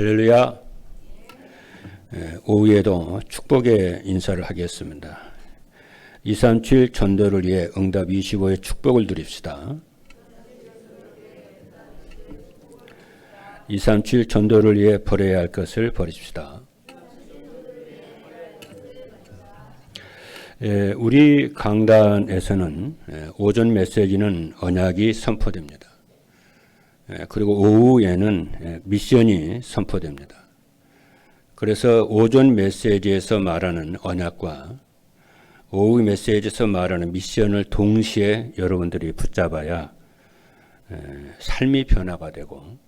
할렐루야. 오후에도 축복의 인사를 하겠습니다. 237 전도를 위해 응답 25의 축복을 드립시다. 237 전도를 위해 버려야 할 것을 버립시다. 우리 강단에서는 오전 메시지는 언약이 선포됩니다. 그리고 오후에는 미션이 선포됩니다. 그래서 오전 메시지에서 말하는 언약과 오후 메시지에서 말하는 미션을 동시에 여러분들이 붙잡아야 삶이 변화가 되고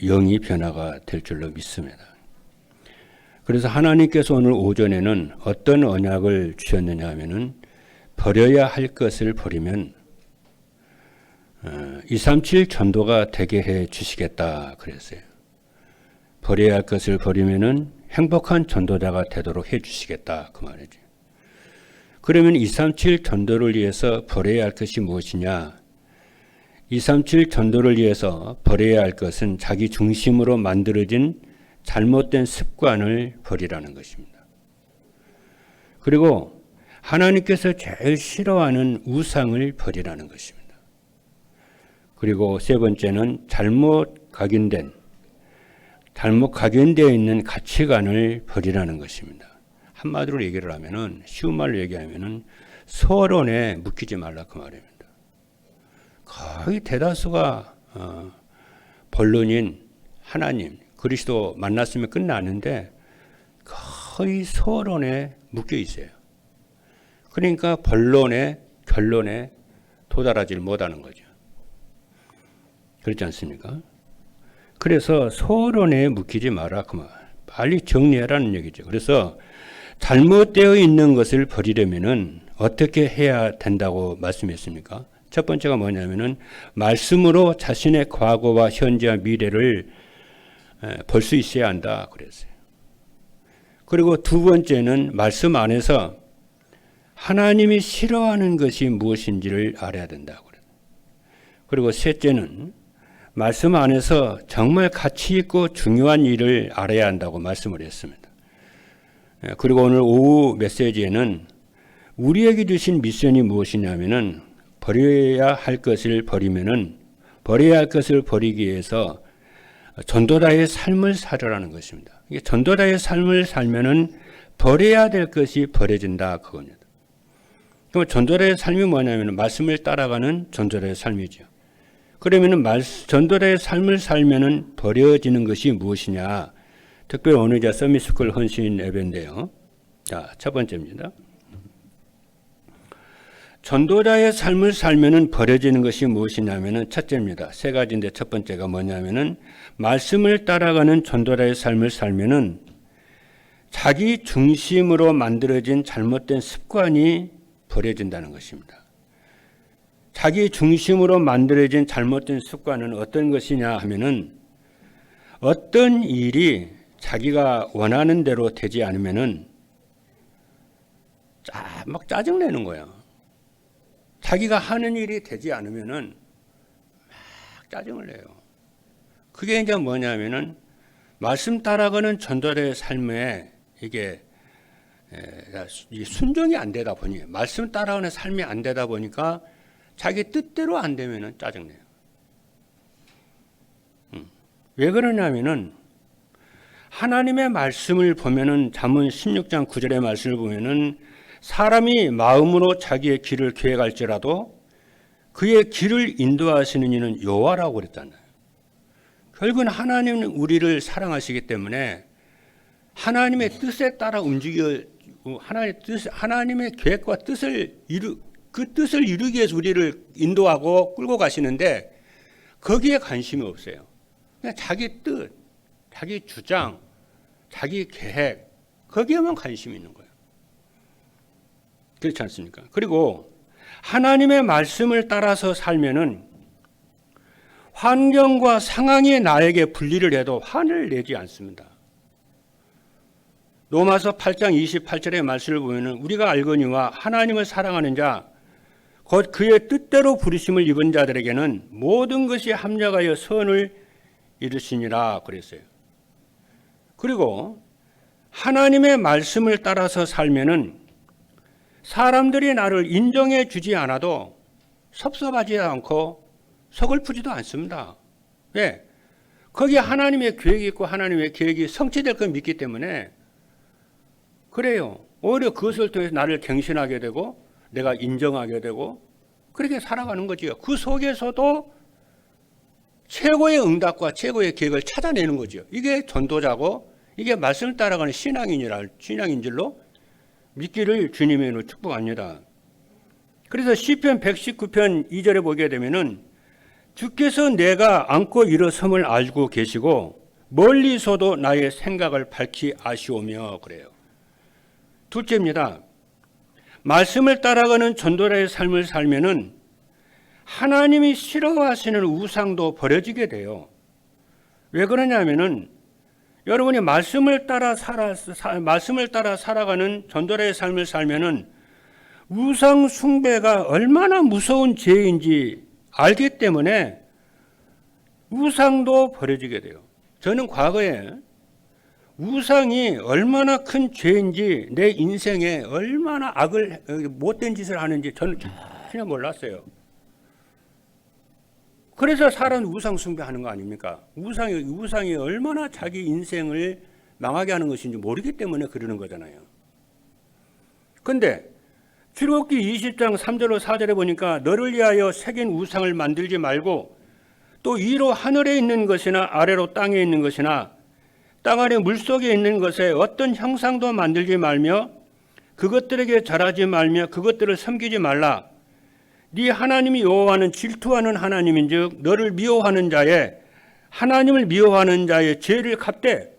영이 변화가 될 줄로 믿습니다. 그래서 하나님께서 오늘 오전에는 어떤 언약을 주셨느냐 하면은 버려야 할 것을 버리면 237 전도가 되게 해 주시겠다 그랬어요. 버려야 할 것을 버리면은 행복한 전도자가 되도록 해 주시겠다 그 말이죠. 그러면 237 전도를 위해서 버려야 할 것이 무엇이냐? 237 전도를 위해서 버려야 할 것은 자기 중심으로 만들어진 잘못된 습관을 버리라는 것입니다. 그리고 하나님께서 제일 싫어하는 우상을 버리라는 것입니다. 그리고 세 번째는 잘못 각인되어 있는 가치관을 버리라는 것입니다. 한마디로 얘기를 하면은, 쉬운 말로 얘기하면은 서론에 묶이지 말라 그 말입니다. 거의 대다수가 본론인 하나님, 그리스도 만났으면 끝나는데 거의 서론에 묶여 있어요. 그러니까 본론에, 결론에 도달하지 못하는 거죠. 그렇지 않습니까? 그래서 서론에 묶이지 마라 그 말. 빨리 정리해라는 얘기죠. 그래서 잘못되어 있는 것을 버리려면은 어떻게 해야 된다고 말씀했습니까? 첫 번째가 뭐냐면은 말씀으로 자신의 과거와 현재와 미래를 볼 수 있어야 한다 그랬어요. 그리고 두 번째는 말씀 안에서 하나님이 싫어하는 것이 무엇인지를 알아야 된다고 그래요. 그리고 셋째는 말씀 안에서 정말 가치 있고 중요한 일을 알아야 한다고 말씀을 했습니다. 그리고 오늘 오후 메시지에는 우리에게 주신 미션이 무엇이냐면은 버려야 할 것을 버리면은 버려야 할 것을 버리기 위해서 전도자의 삶을 살으라는 것입니다. 이게 전도자의 삶을 살면은 버려야 될 것이 버려진다 그겁니다. 그럼 전도자의 삶이 뭐냐면은 말씀을 따라가는 전도자의 삶이죠. 그러면은 전도자의 삶을 살면은 버려지는 것이 무엇이냐? 특별히 오늘 이제 서밋스쿨 헌신 예배인데요. 자, 첫 번째입니다. 전도자의 삶을 살면은 버려지는 것이 무엇이냐면은 첫째입니다. 세 가지인데 첫 번째가 뭐냐면은 말씀을 따라가는 전도자의 삶을 살면은 자기 중심으로 만들어진 잘못된 습관이 버려진다는 것입니다. 자기 중심으로 만들어진 잘못된 습관은 어떤 것이냐 하면은 어떤 일이 자기가 원하는 대로 되지 않으면은 막 짜증내는 거야. 자기가 하는 일이 되지 않으면은 막 짜증을 내요. 그게 이제 뭐냐면은 말씀 따라가는 전도자의 삶에 이게 순종이 안 되다 보니 말씀 따라가는 삶이 안 되다 보니까 자기 뜻대로 안 되면은 짜증내요. 왜 그러냐면은 하나님의 말씀을 보면은 잠언 16장 9절의 말씀을 보면은 사람이 마음으로 자기의 길을 계획할지라도 그의 길을 인도하시는 이는 여호와라고 그랬잖아요. 결국은 하나님은 우리를 사랑하시기 때문에 하나님의 뜻에 따라 하나님의 계획과 그 뜻을 이루기 위해서 우리를 인도하고 끌고 가시는데 거기에 관심이 없어요. 그냥 자기 뜻, 자기 주장, 자기 계획 거기에만 관심이 있는 거예요. 그렇지 않습니까? 그리고 하나님의 말씀을 따라서 살면은 환경과 상황이 나에게 분리를 해도 화를 내지 않습니다. 로마서 8장 28절의 말씀을 보면은 우리가 알거니와 하나님을 사랑하는 자 곧 그의 뜻대로 부르심을 입은 자들에게는 모든 것이 합력하여 선을 이르시니라 그랬어요. 그리고 하나님의 말씀을 따라서 살면은 사람들이 나를 인정해 주지 않아도 섭섭하지 않고 서글프지도 않습니다. 왜? 거기에 하나님의 계획이 있고 하나님의 계획이 성취될 걸 믿기 때문에 그래요. 오히려 그것을 통해서 나를 갱신하게 되고 내가 인정하게 되고 그렇게 살아가는 거지요. 그 속에서도 최고의 응답과 최고의 계획을 찾아내는 거죠. 이게 전도자고 이게 말씀을 따라가는 신앙인 줄로 믿기를 주님의 축복합니다. 그래서 시편 119편 2절에 보게 되면은 주께서 내가 안고 일어섬을 알고 계시고 멀리서도 나의 생각을 밝히 아시오며 그래요. 둘째입니다. 말씀을 따라가는 전도자의 삶을 살면은 하나님이 싫어하시는 우상도 버려지게 돼요. 왜 그러냐면은 여러분이 말씀을 따라 살아가는 전도자의 삶을 살면은 우상 숭배가 얼마나 무서운 죄인지 알기 때문에 우상도 버려지게 돼요. 저는 과거에 우상이 얼마나 큰 죄인지 내 인생에 얼마나 못된 짓을 하는지 저는 전혀 몰랐어요. 그래서 사람은 우상 숭배하는 거 아닙니까? 우상이 얼마나 자기 인생을 망하게 하는 것인지 모르기 때문에 그러는 거잖아요. 근데 출애굽기 20장 3절로 4절에 보니까 너를 위하여 새긴 우상을 만들지 말고 또 위로 하늘에 있는 것이나 아래로 땅에 있는 것이나 땅 아래 물속에 있는 것에 어떤 형상도 만들지 말며 그것들에게 절하지 말며 그것들을 섬기지 말라. 네 하나님이 여호와는 질투하는 하나님인즉 너를 미워하는 자의 하나님을 미워하는 자의 죄를 갚되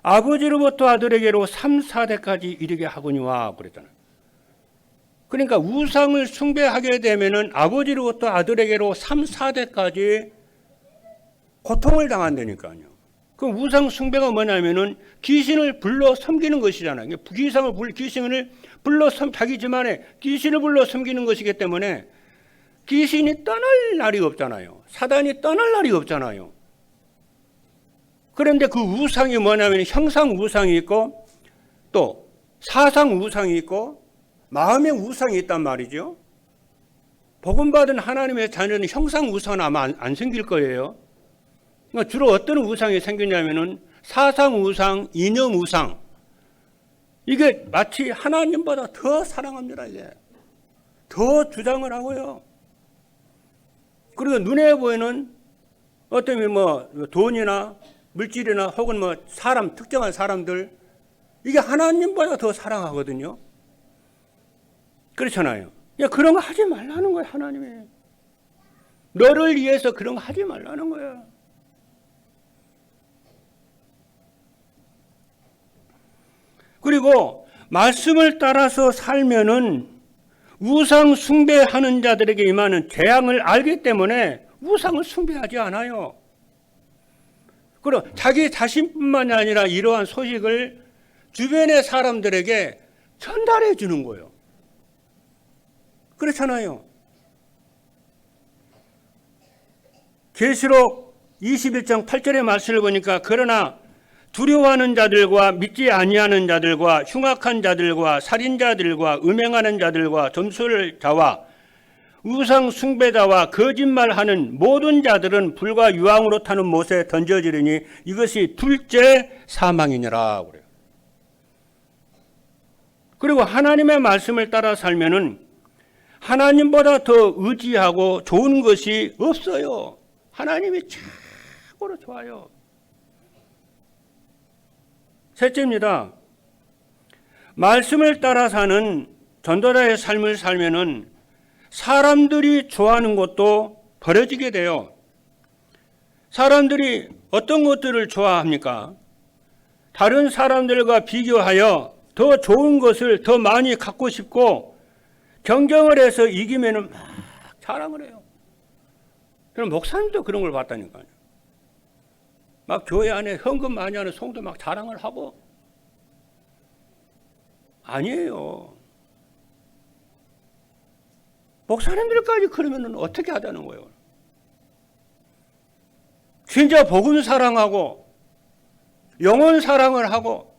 아버지로부터 아들에게로 3, 4대까지 이르게 하거니와 그랬잖아요. 그러니까 우상을 숭배하게 되면은 아버지로부터 아들에게로 3, 4대까지 고통을 당한다니까요. 그 우상 숭배가 뭐냐면은 귀신을 불러 섬기는 것이잖아요. 귀신을 불러 자기 집안에 귀신을 불러 섬기는 것이기 때문에 귀신이 떠날 날이 없잖아요. 사단이 떠날 날이 없잖아요. 그런데 그 우상이 뭐냐면 형상 우상이 있고 또 사상 우상이 있고 마음의 우상이 있단 말이죠. 복음받은 하나님의 자녀는 형상 우상은 아마 안 생길 거예요. 그러니까 주로 어떤 우상이 생기냐면은 사상 우상, 이념 우상. 이게 마치 하나님보다 더 사랑합니다. 이게 더 주장을 하고요. 그리고 눈에 보이는 어떤 돈이나 물질이나 혹은 특정한 사람들 이게 하나님보다 더 사랑하거든요. 그렇잖아요. 야, 그런 거 하지 말라는 거야, 하나님이. 너를 위해서 그런 거 하지 말라는 거야. 그리고 말씀을 따라서 살면은 우상 숭배하는 자들에게 임하는 재앙을 알기 때문에 우상을 숭배하지 않아요. 그리고 자기 자신뿐만이 아니라 이러한 소식을 주변의 사람들에게 전달해 주는 거예요. 그렇잖아요. 계시록 21장 8절의 말씀을 보니까 그러나 두려워하는 자들과 믿지 아니하는 자들과 흉악한 자들과 살인자들과 음행하는 자들과 점술 자와 우상 숭배자와 거짓말하는 모든 자들은 불과 유황으로 타는 못에 던져지리니 이것이 둘째 사망이니라 그래요. 그리고 하나님의 말씀을 따라 살면은 하나님보다 더 의지하고 좋은 것이 없어요. 하나님이 최고로 좋아요. 셋째입니다. 말씀을 따라 사는 전도자의 삶을 살면은 사람들이 좋아하는 것도 버려지게 돼요. 사람들이 어떤 것들을 좋아합니까? 다른 사람들과 비교하여 더 좋은 것을 더 많이 갖고 싶고 경쟁을 해서 이기면은 막 자랑을 해요. 그럼 목사님도 그런 걸 봤다니까요. 막 교회 안에 헌금 많이 하는 성도 막 자랑을 하고. 아니에요. 목사님들까지 그러면 어떻게 하자는 거예요? 진짜 복음 사랑하고 영혼 사랑을 하고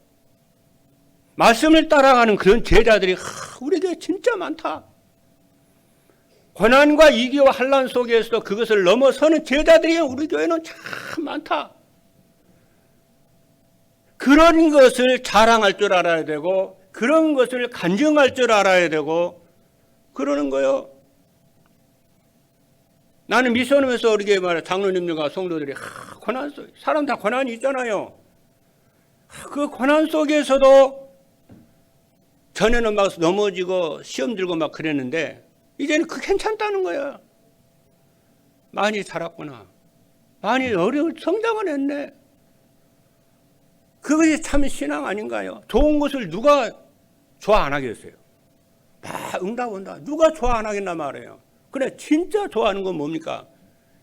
말씀을 따라가는 그런 제자들이 우리 교회 진짜 많다. 고난과 위기와 환난 속에서도 그것을 넘어서는 제자들이 우리 교회는 참 많다. 그런 것을 자랑할 줄 알아야 되고 그런 것을 간증할 줄 알아야 되고 그러는 거요. 나는 미션하면서 우리 말해 장로님들과 성도들이 고난 속 사람 다 고난이 있잖아요. 그 고난 속에서도 전에는 막 넘어지고 시험 들고 막 그랬는데 이제는 그 괜찮다는 거야. 많이 자랐구나. 많이 성장을 했네. 그것이 참 신앙 아닌가요? 좋은 것을 누가 좋아 안 하겠어요? 다 응답 온다. 누가 좋아 안 하겠나 말이에요. 그래 진짜 좋아하는 건 뭡니까?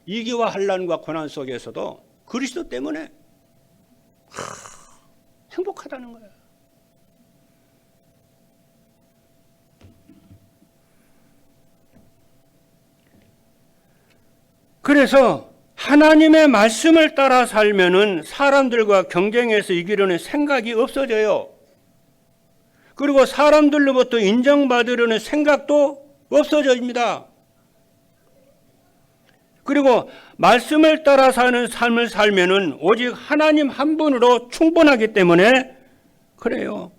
위기와 환난과 고난 속에서도 그리스도 때문에 행복하다는 거예요. 그래서 하나님의 말씀을 따라 살면은 사람들과 경쟁해서 이기려는 생각이 없어져요. 그리고 사람들로부터 인정받으려는 생각도 없어집니다. 그리고 말씀을 따라 사는 삶을 살면은 오직 하나님 한 분으로 충분하기 때문에 그래요.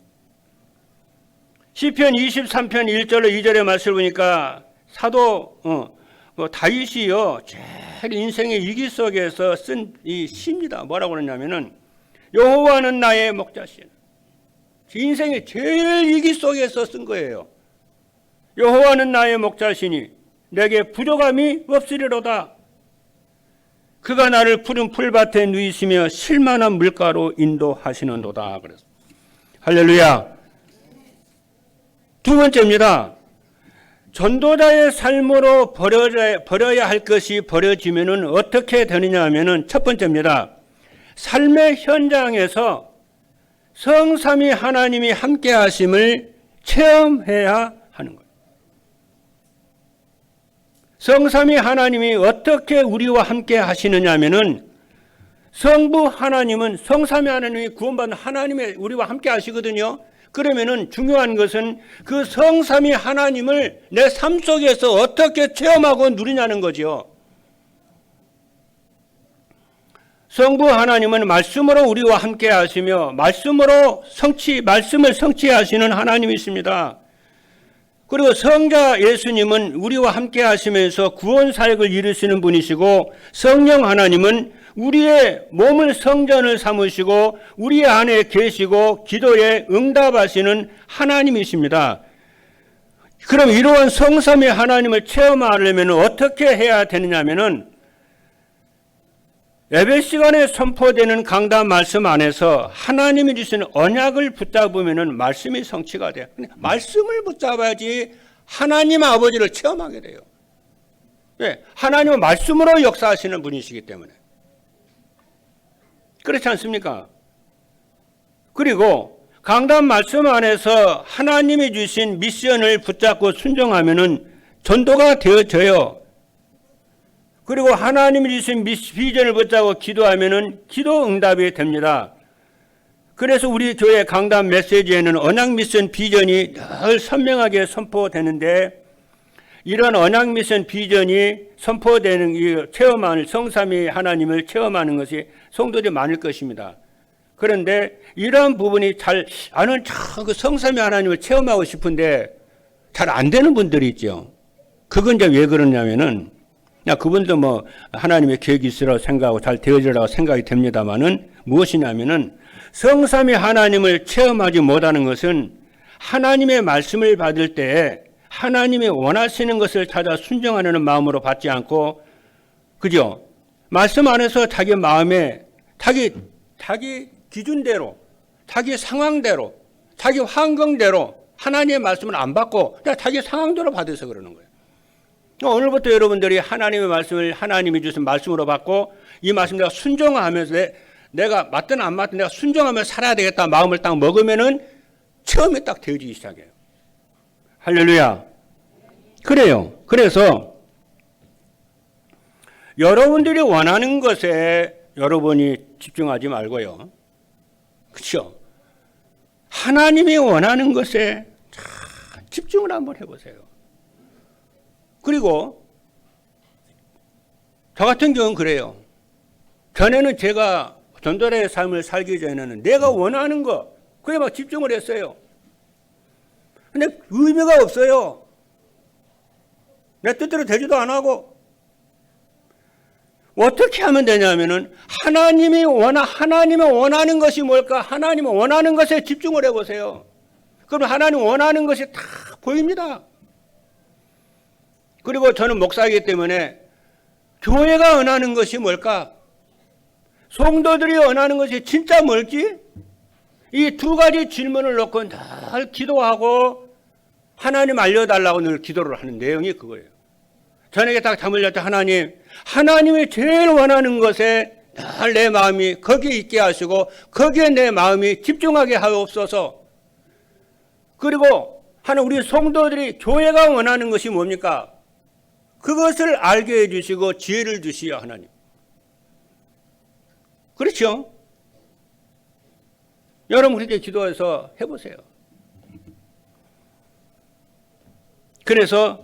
시편 23편 1절로 2절의 말씀을 보니까 사도 다윗이요 제일 인생의 위기 속에서 쓴 이 시입니다. 뭐라고 그러냐면은 여호와는 나의 목자시니 인생의 제일 위기 속에서 쓴 거예요. 여호와는 나의 목자시니 내게 부족함이 없으리로다. 그가 나를 푸른 풀밭에 누이시며 쉴만한 물가로 인도하시는도다. 그래서 할렐루야. 두 번째입니다. 전도자의 삶으로 버려야 할 것이 버려지면은 어떻게 되느냐 하면은 첫 번째입니다. 삶의 현장에서 성삼위 하나님이 함께 하심을 체험해야 하는 거예요. 성삼위 하나님이 어떻게 우리와 함께 하시느냐 하면은 성부 하나님은 성삼위 하나님이 구원받는 하나님의 우리와 함께 하시거든요. 그러면은 중요한 것은 그 성삼위 하나님을 내 삶 속에서 어떻게 체험하고 누리냐는 거죠. 성부 하나님은 말씀으로 우리와 함께 하시며 말씀을 성취하시는 하나님이십니다. 그리고 성자 예수님은 우리와 함께 하시면서 구원 사역을 이루시는 분이시고 성령 하나님은 우리의 몸을 성전을 삼으시고 우리 안에 계시고 기도에 응답하시는 하나님이십니다. 그럼 이러한 성삼위 하나님을 체험하려면 어떻게 해야 되느냐면은 예배 시간에 선포되는 강단 말씀 안에서 하나님이 주신 언약을 붙잡으면은 말씀이 성취가 돼요. 말씀을 붙잡아야지 하나님 아버지를 체험하게 돼요. 왜? 하나님은 말씀으로 역사하시는 분이시기 때문에. 그렇지 않습니까? 그리고 강단 말씀 안에서 하나님이 주신 미션을 붙잡고 순종하면은 전도가 되어져요. 그리고 하나님이 주신 비전을 붙잡고 기도하면은 기도 응답이 됩니다. 그래서 우리 교회 강단 메시지에는 언약 미션 비전이 늘 선명하게 선포되는데 이런 언약 미션 비전이 선포되는 이 체험하는 성삼위 하나님을 체험하는 것이 성도들이 많을 것입니다. 그런데 이러한 부분이 잘 아는 그 성삼위 하나님을 체험하고 싶은데 잘 안 되는 분들이 있죠. 그건 이제 왜 그러냐면은 그분도 뭐 하나님의 계획이 있으라고 생각하고 잘 되어지라고 생각이 됩니다만은 무엇이냐면은 성삼위 하나님을 체험하지 못하는 것은 하나님의 말씀을 받을 때 하나님이 원하시는 것을 찾아 순종하는 마음으로 받지 않고 그죠? 말씀 안에서 자기 마음에 자기 기준대로 자기 상황대로 자기 환경대로 하나님의 말씀을 안 받고 그냥 자기 상황대로 받아서 그러는 거예요. 오늘부터 여러분들이 하나님의 말씀을 하나님이 주신 말씀으로 받고 이 말씀 내가 순종하면서 내가 맞든 안 맞든 내가 순종하면서 살아야 되겠다 마음을 딱 먹으면은 처음에 딱 되어지기 시작해요. 할렐루야. 그래요. 그래서 여러분들이 원하는 것에 여러분이 집중하지 말고요. 그렇죠? 하나님이 원하는 것에 집중을 한번 해보세요. 그리고 저 같은 경우는 그래요. 전에는 제가 전도자의 삶을 살기 전에는 내가 원하는 거 그에 막 집중을 했어요. 근데 의미가 없어요. 내 뜻대로 되지도 안 하고. 어떻게 하면 되냐면은 하나님이 원하는 것이 뭘까? 하나님이 원하는 것에 집중을 해보세요. 그럼 하나님 원하는 것이 다 보입니다. 그리고 저는 목사이기 때문에 교회가 원하는 것이 뭘까? 성도들이 원하는 것이 진짜 뭘지? 이 두 가지 질문을 놓고 늘 기도하고 하나님 알려달라고 늘 기도를 하는 내용이 그거예요. 저녁에 딱 잠을 잘 때 하나님이 제일 원하는 것에 늘 내 마음이 거기에 있게 하시고 거기에 내 마음이 집중하게 하옵소서. 그리고 우리 성도들이 교회가 원하는 것이 뭡니까? 그것을 알게 해주시고 지혜를 주시오 하나님. 그렇죠? 여러분 그렇게 기도해서 해보세요. 그래서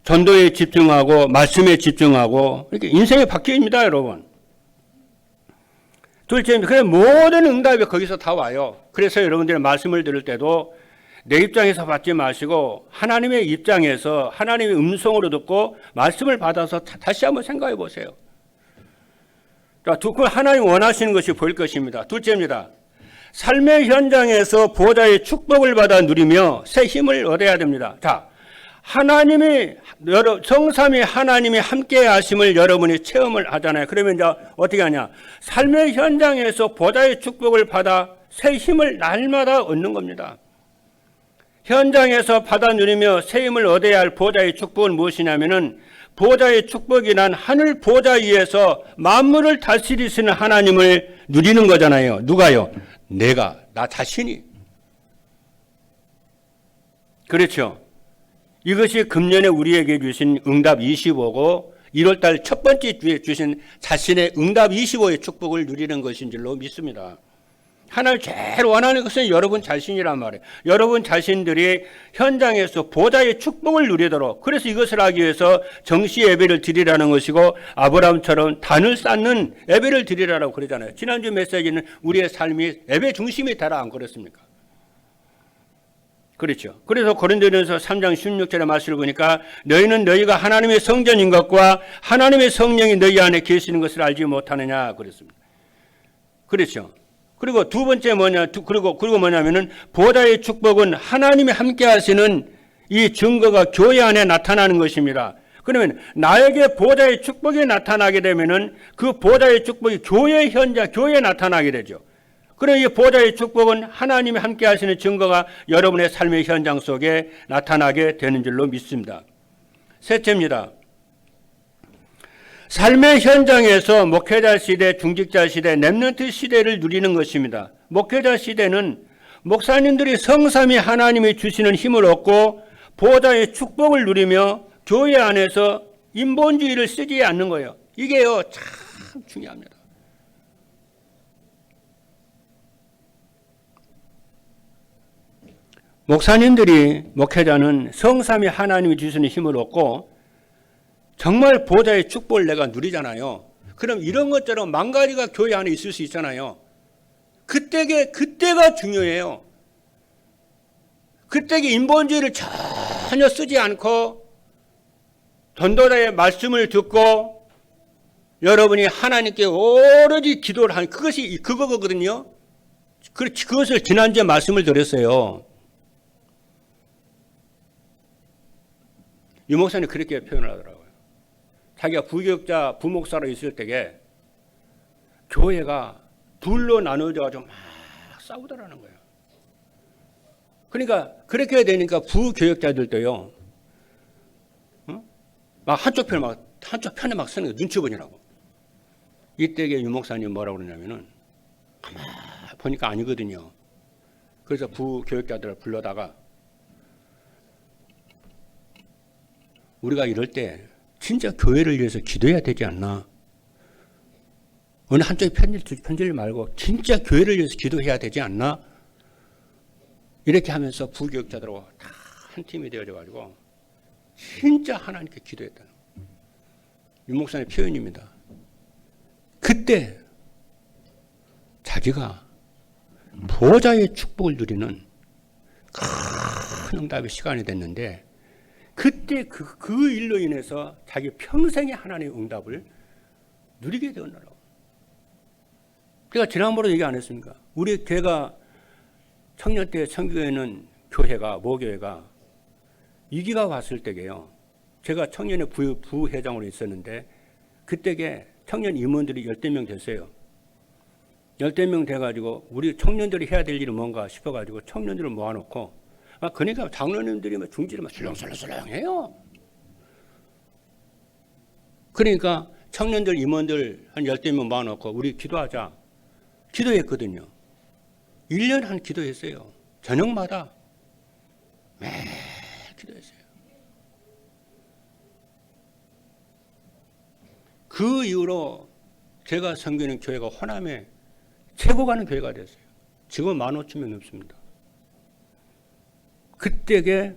전도에 집중하고 말씀에 집중하고 이렇게 인생이 바뀝니다, 여러분. 둘째, 그래 모든 응답이 거기서 다 와요. 그래서 여러분들의 말씀을 들을 때도 내 입장에서 받지 마시고 하나님의 입장에서 하나님의 음성으로 듣고 말씀을 받아서 다시 한번 생각해 보세요. 자, 하나님 원하시는 것이 보일 것입니다. 둘째입니다. 삶의 현장에서 보호자의 축복을 받아 누리며 새 힘을 얻어야 됩니다. 자, 성삼위 하나님이 함께 하심을 여러분이 체험을 하잖아요. 그러면 이제 어떻게 하냐? 삶의 현장에서 보호자의 축복을 받아 새 힘을 날마다 얻는 겁니다. 현장에서 받아 누리며 새 힘을 얻어야 할 보호자의 축복은 무엇이냐면은 보호자의 축복이란 하늘 보호자 위에서 만물을 다스리시는 하나님을 누리는 거잖아요. 누가요? 나 자신이. 그렇죠. 이것이 금년에 우리에게 주신 응답 25고 1월달 첫 번째 주에 주신 자신의 응답 25의 축복을 누리는 것인 줄로 믿습니다. 하나님 제일 원하는 것은 여러분 자신이란 말이에요. 여러분 자신들이 현장에서 보호자의 축복을 누리도록, 그래서 이것을 하기 위해서 정시 예배를 드리라는 것이고 아브라함처럼 단을 쌓는 예배를 드리라고 그러잖아요. 지난주 메시지는 우리의 삶이 예배 중심이 되라 안 그렇습니까? 그렇죠. 그래서 고린도전서 3장 16절의 말씀을 보니까 너희는 너희가 하나님의 성전인 것과 하나님의 성령이 너희 안에 계시는 것을 알지 못하느냐 그랬습니다. 그렇죠. 그리고 두 번째 그리고 뭐냐면은 보호자의 축복은 하나님이 함께 하시는 이 증거가 교회 안에 나타나는 것입니다. 그러면 나에게 보호자의 축복이 나타나게 되면은 그 보호자의 축복이 교회 현장, 교회에 나타나게 되죠. 그럼 이 보호자의 축복은 하나님이 함께 하시는 증거가 여러분의 삶의 현장 속에 나타나게 되는 줄로 믿습니다. 셋째입니다. 삶의 현장에서 목회자 시대, 중직자 시대, 렘넌트 시대를 누리는 것입니다. 목회자 시대는 목사님들이 성삼위 하나님이 주시는 힘을 얻고 보호자의 축복을 누리며 교회 안에서 인본주의를 쓰지 않는 거예요. 이게요 참 중요합니다. 목사님들이, 목회자는 성삼위 하나님이 주시는 힘을 얻고 정말 보호자의 축복을 내가 누리잖아요. 그럼 이런 것처럼 망가지가 교회 안에 있을 수 있잖아요. 그때가 중요해요. 그때에 인본주의를 전혀 쓰지 않고 전도자의 말씀을 듣고 여러분이 하나님께 오로지 기도를 하는 그것이 그거거든요. 그것을 지난주에 말씀을 드렸어요. 유 목사님 그렇게 표현을 하더라고요. 자기가 부교육자, 부목사로 있을 때에 교회가 둘로 나눠져가지고 막 싸우더라는 거예요. 그러니까 그렇게 되니까 부교육자들도요, 막 한쪽 편에 막 서는 거 눈치 보느라고. 이때에 유 목사님 뭐라고 그러냐면은 가만히 보니까 아니거든요. 그래서 부교육자들을 불러다가 우리가 이럴 때 진짜 교회를 위해서 기도해야 되지 않나? 어느 한쪽에 편들지 말고 진짜 교회를 위해서 기도해야 되지 않나? 이렇게 하면서 부교육자들하고 다 한 팀이 되어져가지고 진짜 하나님께 기도했다는 윤 목사님의 표현입니다. 그때 자기가 보호자의 축복을 누리는 큰 응답의 시간이 됐는데 그때 그 일로 인해서 자기 평생의 하나님의 응답을 누리게 되었나라고. 제가 지난번에 얘기 안 했습니까? 우리 교회가 청년 때 청교회는 교회가 모교회가 위기가 왔을 때게요. 제가 청년의 부회장으로 있었는데 그때게 청년 임원들이 10명 됐어요. 10명 돼가지고 우리 청년들이 해야 될 일이 뭔가 싶어가지고 청년들을 모아놓고 그러니까 장로님들이 중지를 막 술렁술렁 해요. 그러니까 청년들 임원들 한 10명 모아놓고 우리 기도하자. 기도했거든요. 1년 한 기도했어요. 저녁마다 매일 기도했어요. 그 이후로 제가 섬기는 교회가 호남에 최고 가는 교회가 됐어요. 지금 15,000명 넘습니다. 그때게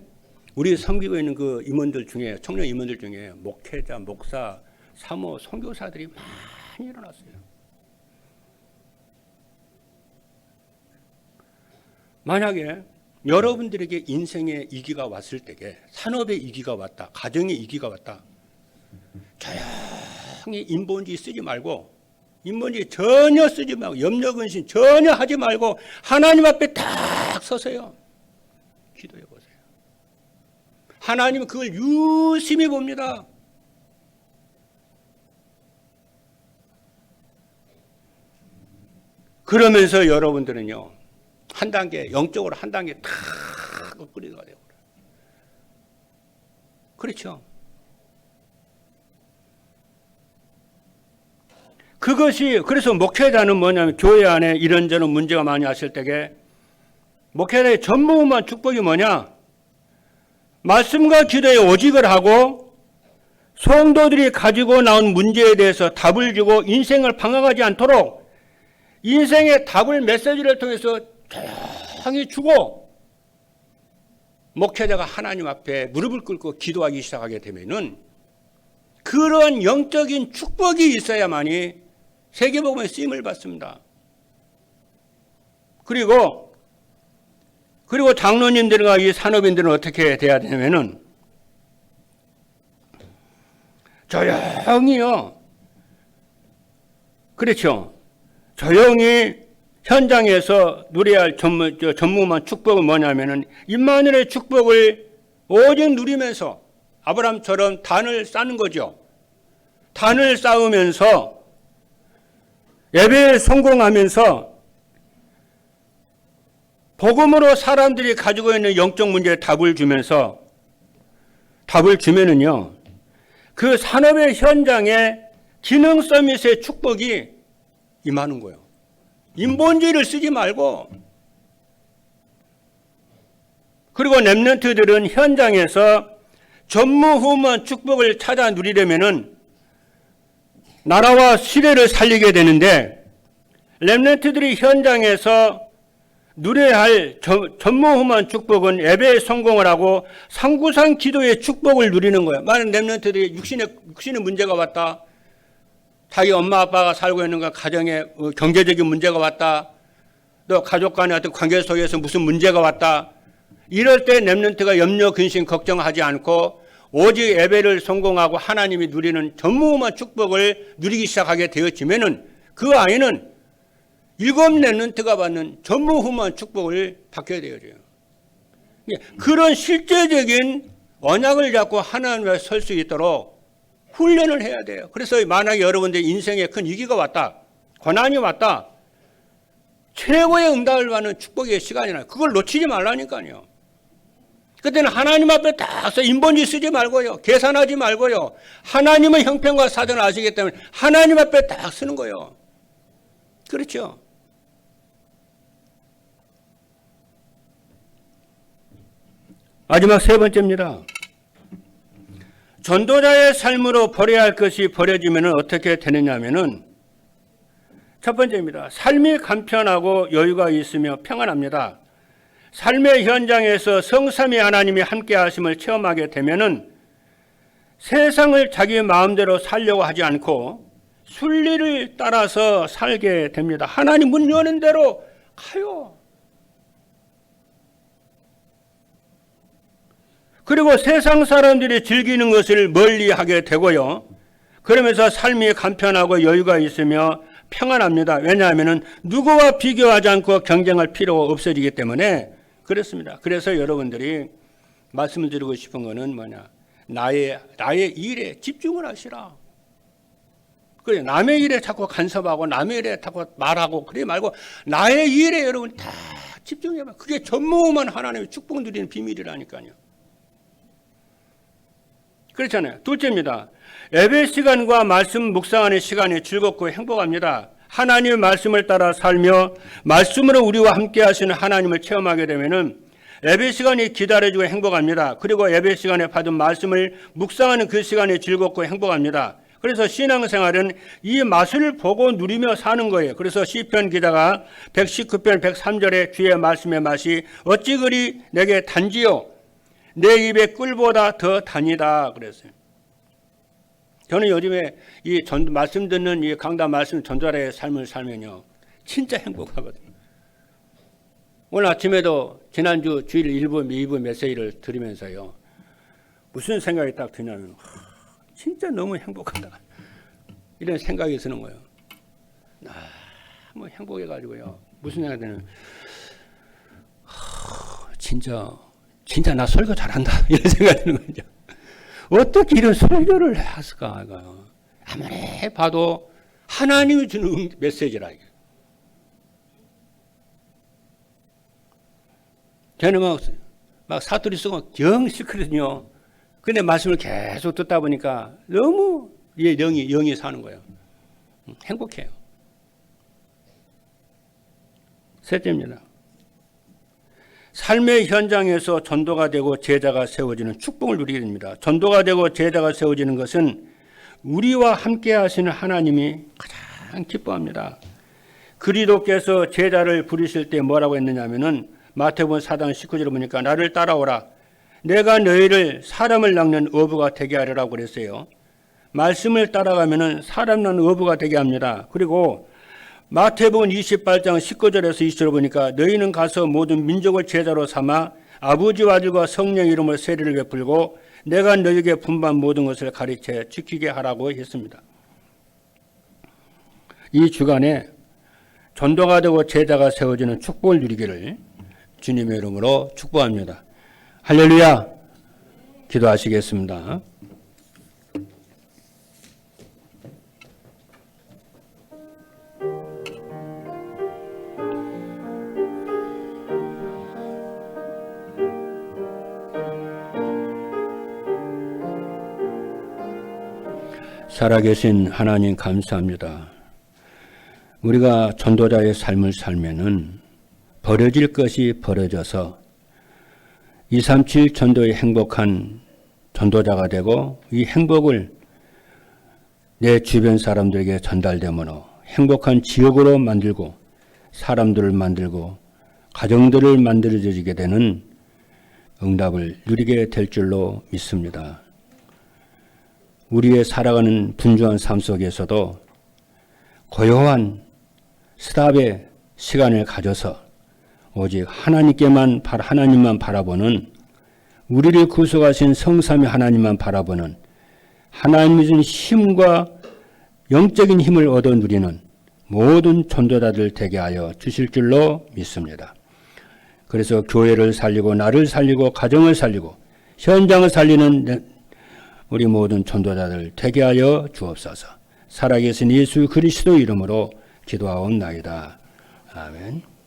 우리 섬기고 있는 그 임원들 중에 청년 임원들 중에 목회자, 목사, 사모, 선교사들이 많이 일어났어요. 만약에 여러분들에게 인생의 위기가 왔을 때에 산업의 위기가 왔다, 가정의 위기가 왔다, 조용히 인본주의 쓰지 말고 인본주의 전혀 쓰지 말고 염려근심 전혀 하지 말고 하나님 앞에 딱 서세요. 기도해 보세요. 하나님은 그걸 유심히 봅니다. 그러면서 여러분들은요, 한 단계, 영적으로 한 단계 탁 업그레이드가 되고 그렇죠. 그것이, 그래서 목회자는 뭐냐면 교회 안에 이런저런 문제가 많이 왔을 때에 목회자의 전무후무한 축복이 뭐냐? 말씀과 기도에 오직을 하고 성도들이 가지고 나온 문제에 대해서 답을 주고 인생을 방황하지 않도록 인생의 답을 메시지를 통해서 조용히 주고 목회자가 하나님 앞에 무릎을 꿇고 기도하기 시작하게 되면은 그런 영적인 축복이 있어야만이 세계복음의 쓰임을 받습니다. 그리고 장로님들과 이 산업인들은 어떻게 돼야 되냐면은 조용히요. 그렇죠. 조용히 현장에서 누려야 할 전무후무한 축복은 뭐냐면은 임마누엘의 축복을 오직 누리면서 아브라함처럼 단을 쌓는 거죠. 단을 쌓으면서 예배에 성공하면서 복음으로 사람들이 가지고 있는 영적 문제에 답을 주면은요, 그 산업의 현장에 기능 서밋의 축복이 임하는 거예요. 인본주의를 쓰지 말고. 그리고 렘넌트들은 현장에서 전무후무한 축복을 찾아 누리려면은 나라와 시대를 살리게 되는데, 렘넌트들이 현장에서 누려야 할 전무후무한 축복은 예배에 성공을 하고 상구상 기도의 축복을 누리는 거예요. 많은 렘넌트들이 육신의 문제가 왔다. 자기 엄마 아빠가 살고 있는 거 가정에 경제적인 문제가 왔다. 또 가족 간의 어떤 관계 속에서 무슨 문제가 왔다. 이럴 때 렘넌트가 염려, 근심, 걱정하지 않고 오직 예배를 성공하고 하나님이 누리는 전무후무한 축복을 누리기 시작하게 되어지면은 그 아이는 7 렘넌트가 받는 전무후무한 축복을 받게 되어져요. 그런 실제적인 언약을 잡고 하나님 앞에 설 수 있도록 훈련을 해야 돼요. 그래서 만약에 여러분들 인생에 큰 위기가 왔다, 고난이 왔다, 최고의 응답을 받는 축복의 시간이 나요. 그걸 놓치지 말라니까요. 그때는 하나님 앞에 딱 서 인본주의 쓰지 말고요. 계산하지 말고요. 하나님의 형편과 사정을 아시기 때문에 하나님 앞에 딱 쓰는 거예요. 그렇죠? 마지막 3번째입니다. 전도자의 삶으로 버려야 할 것이 버려지면 어떻게 되느냐 하면은 첫 번째입니다. 삶이 간편하고 여유가 있으며 평안합니다. 삶의 현장에서 성삼위 하나님이 함께 하심을 체험하게 되면은 세상을 자기 마음대로 살려고 하지 않고 순리를 따라서 살게 됩니다. 하나님 문 여는 대로 가요. 그리고 세상 사람들이 즐기는 것을 멀리하게 되고요. 그러면서 삶이 간편하고 여유가 있으며 평안합니다. 왜냐하면 누구와 비교하지 않고 경쟁할 필요가 없어지기 때문에 그렇습니다. 그래서 여러분들이 말씀을 드리고 싶은 것은 뭐냐? 나의 일에 집중을 하시라. 그래, 남의 일에 자꾸 간섭하고 남의 일에 자꾸 말하고 그래 말고 나의 일에 여러분 다 집중해봐. 그게 전무후무한 하나님의 축복 누리는 비밀이라니까요. 그렇잖아요. 둘째입니다. 예배 시간과 말씀 묵상하는 시간이 즐겁고 행복합니다. 하나님의 말씀을 따라 살며 말씀으로 우리와 함께 하시는 하나님을 체험하게 되면은 예배 시간이 기다려지고 행복합니다. 그리고 예배 시간에 받은 말씀을 묵상하는 그 시간이 즐겁고 행복합니다. 그래서 신앙생활은 이 맛을 보고 누리며 사는 거예요. 그래서 시편 기자가 119편 103절에 주의 말씀의 맛이 어찌 그리 내게 단지요 내 입에 꿀보다 더 단이다 그랬어요. 저는 요즘에 이 말씀 듣는 이 강단 말씀 전달의 삶을 살면요 진짜 행복하거든요. 오늘 아침에도 지난주 주일 2부 메시지를 들으면서요 무슨 생각이 딱 드냐면 진짜 너무 행복하다 이런 생각이 드는 거예요. 너무 행복해가지고요 무슨 생각이 드냐면 진짜 나 설교 잘한다 이런 생각이 드는 거죠. 어떻게 이런 설교를 했을까? 아무리 봐도 하나님이 주는 메시지라. 저는 막 사투리 쓰고 영 싫거든요. 근데 말씀을 계속 듣다 보니까 너무 영이 사는 거예요. 행복해요. 셋째입니다. 삶의 현장에서 전도가 되고 제자가 세워지는 축복을 누리게 됩니다. 전도가 되고 제자가 세워지는 것은 우리와 함께 하시는 하나님이 가장 기뻐합니다. 그리스도께서 제자를 부르실 때 뭐라고 했느냐면은 마태복음 4장 19절을 보니까 나를 따라오라. 내가 너희를 사람을 낚는 어부가 되게 하리라고 그랬어요. 말씀을 따라가면은 사람 낚는 어부가 되게 합니다. 그리고 마태복음 28장 19절에서 20절을 보니까 너희는 가서 모든 민족을 제자로 삼아 아버지와 아들과 성령 이름으로 세례를 베풀고 내가 너희에게 분반 모든 것을 가르쳐 지키게 하라고 했습니다. 이 주간에 전도가 되고 제자가 세워지는 축복을 누리기를 주님의 이름으로 축복합니다. 할렐루야! 기도하시겠습니다. 살아계신 하나님 감사합니다. 우리가 전도자의 삶을 살면은 버려질 것이 버려져서 237 전도의 행복한 전도자가 되고 이 행복을 내 주변 사람들에게 전달되므로 행복한 지역으로 만들고 사람들을 만들고 가정들을 만들어지게 되는 응답을 누리게 될 줄로 믿습니다. 우리의 살아가는 분주한 삶 속에서도 고요한 스탑의 시간을 가져서 오직 하나님만 바라보는 우리를 구속하신 성삼위 하나님만 바라보는 하나님이 준 힘과 영적인 힘을 얻어 누리는 모든 전도자들 되게 하여 주실 줄로 믿습니다. 그래서 교회를 살리고 나를 살리고 가정을 살리고 현장을 살리는 우리 모든 전도자들 되게 하여 주옵소서. 살아계신 예수 그리스도 이름으로 기도하옵나이다. 아멘.